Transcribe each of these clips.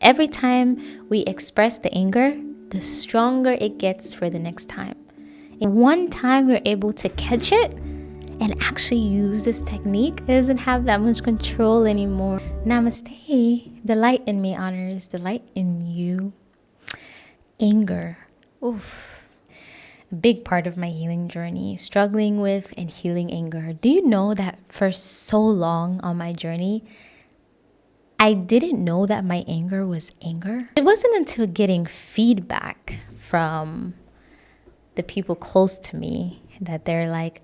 every time we express the anger, the stronger it gets for the next time. And one time we're able to catch it and actually use this technique, it doesn't have that much control anymore. Namaste. The light in me honors the light in you. Anger. Oof. A big part of my healing journey, struggling with and healing anger. Do you know that for so long on my journey, I didn't know that my anger was anger? It wasn't until getting feedback from the people close to me that they're like,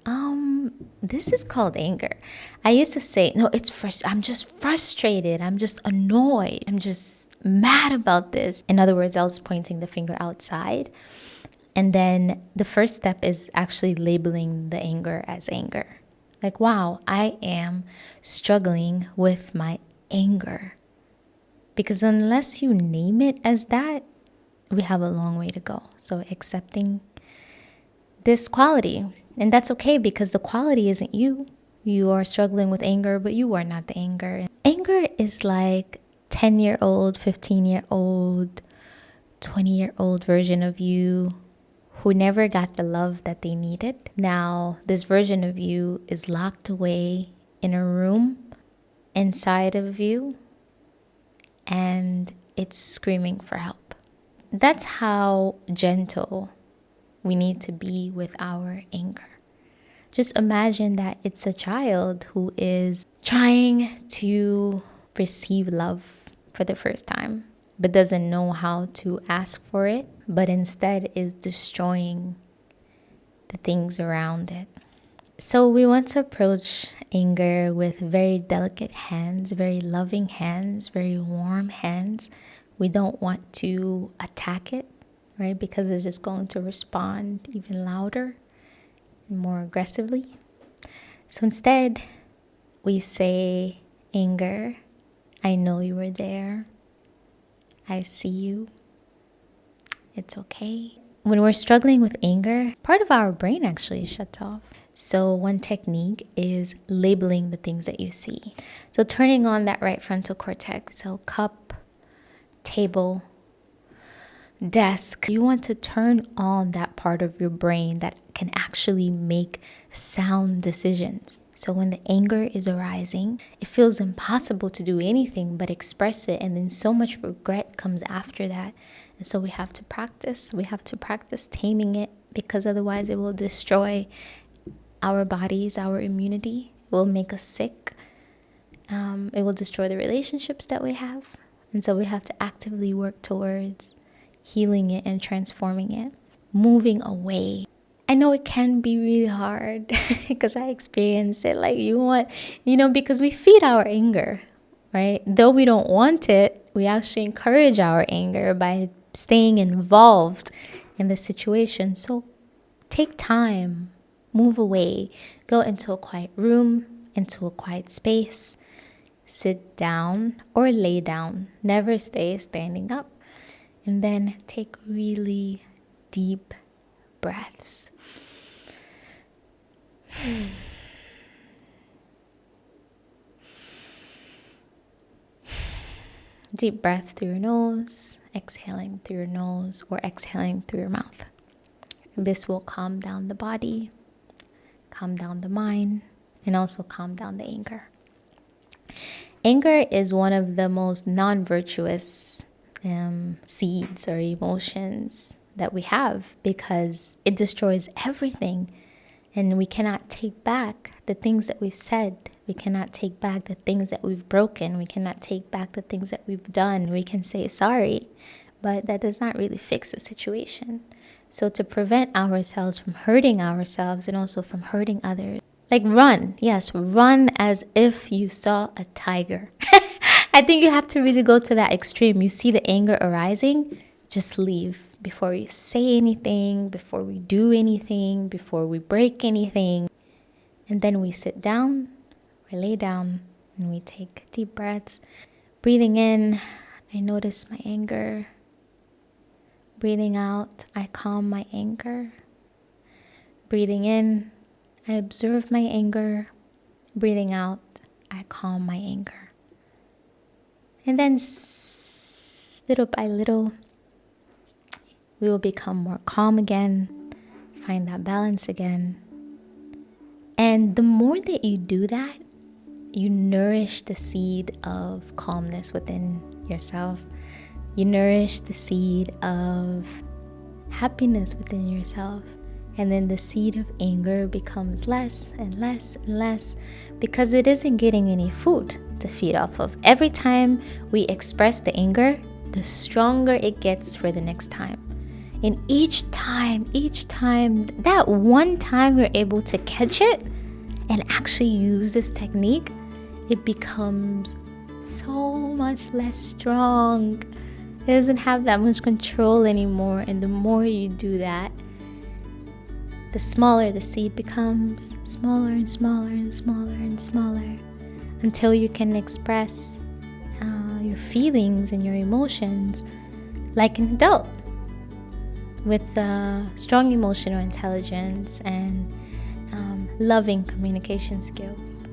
this is called anger. I used to say, no, I'm just frustrated. I'm just annoyed. I'm just mad about this. In other words, I was pointing the finger outside. And then the first step is actually labeling the anger as anger. Like, wow, I am struggling with my anger. Because unless you name it as that, we have a long way to go. So accepting this quality. And that's okay, because the quality isn't you. You are struggling with anger, but you are not the anger. Anger is like 10-year-old, 15-year-old, 20-year-old version of you who never got the love that they needed. Now, this version of you is locked away in a room inside of you, and it's screaming for help. That's how gentle we need to be with our anger. Just imagine that it's a child who is trying to receive love for the first time, but doesn't know how to ask for it, but instead is destroying the things around it. So we want to approach anger with very delicate hands, very loving hands, very warm hands. We don't want to attack it, right? Because it's just going to respond even louder and more aggressively. So instead, we say, anger, I know you were there. I see you. It's okay. When we're struggling with anger, part of our brain actually shuts off. So one technique is labeling the things that you see. So turning on that right frontal cortex. So cup, table, desk. You want to turn on that part of your brain that can actually make sound decisions. So when the anger is arising, it feels impossible to do anything but express it. And then so much regret comes after that. And so we have to practice. We have to practice taming it, because otherwise it will destroy our bodies, our immunity. It will make us sick. It will destroy the relationships that we have. And so we have to actively work towards healing it and transforming it, moving away. I know it can be really hard because I experience it. Like because we feed our anger, right? Though we don't want it, we actually encourage our anger by staying involved in the situation. So take time, move away, go into a quiet room, into a quiet space, sit down or lay down, never stay standing up. And then take really deep breaths. Deep breath through your nose, exhaling through your nose, or exhaling through your mouth. This will calm down the body, calm down the mind, and also calm down the anger. Anger is one of the most non-virtuous seeds or emotions that we have, because it destroys everything, and we cannot take back the things that we've said. We cannot take back the things that we've broken. We cannot take back the things that we've done. We can say sorry, but that does not really fix the situation. So to prevent ourselves from hurting ourselves and also from hurting others, like run. Yes, run as if you saw a tiger. I think you have to really go to that extreme. You see the anger arising, just leave before we say anything, before we do anything, before we break anything. And then we sit down, we lay down, and we take deep breaths. Breathing in, I notice my anger. Breathing out, I calm my anger. Breathing in, I observe my anger. Breathing out, I calm my anger. And then little by little, we will become more calm again, find that balance again. And the more that you do that, you nourish the seed of calmness within yourself. You nourish the seed of happiness within yourself. And then the seed of anger becomes less and less and less because it isn't getting any food to feed off of. Every time we express the anger, the stronger it gets for the next time. And each time, that one time you're able to catch it and actually use this technique, it becomes so much less strong. It doesn't have that much control anymore. And the more you do that, the smaller the seed becomes, smaller and smaller and smaller and smaller, until you can express your feelings and your emotions like an adult with strong emotional intelligence and loving communication skills.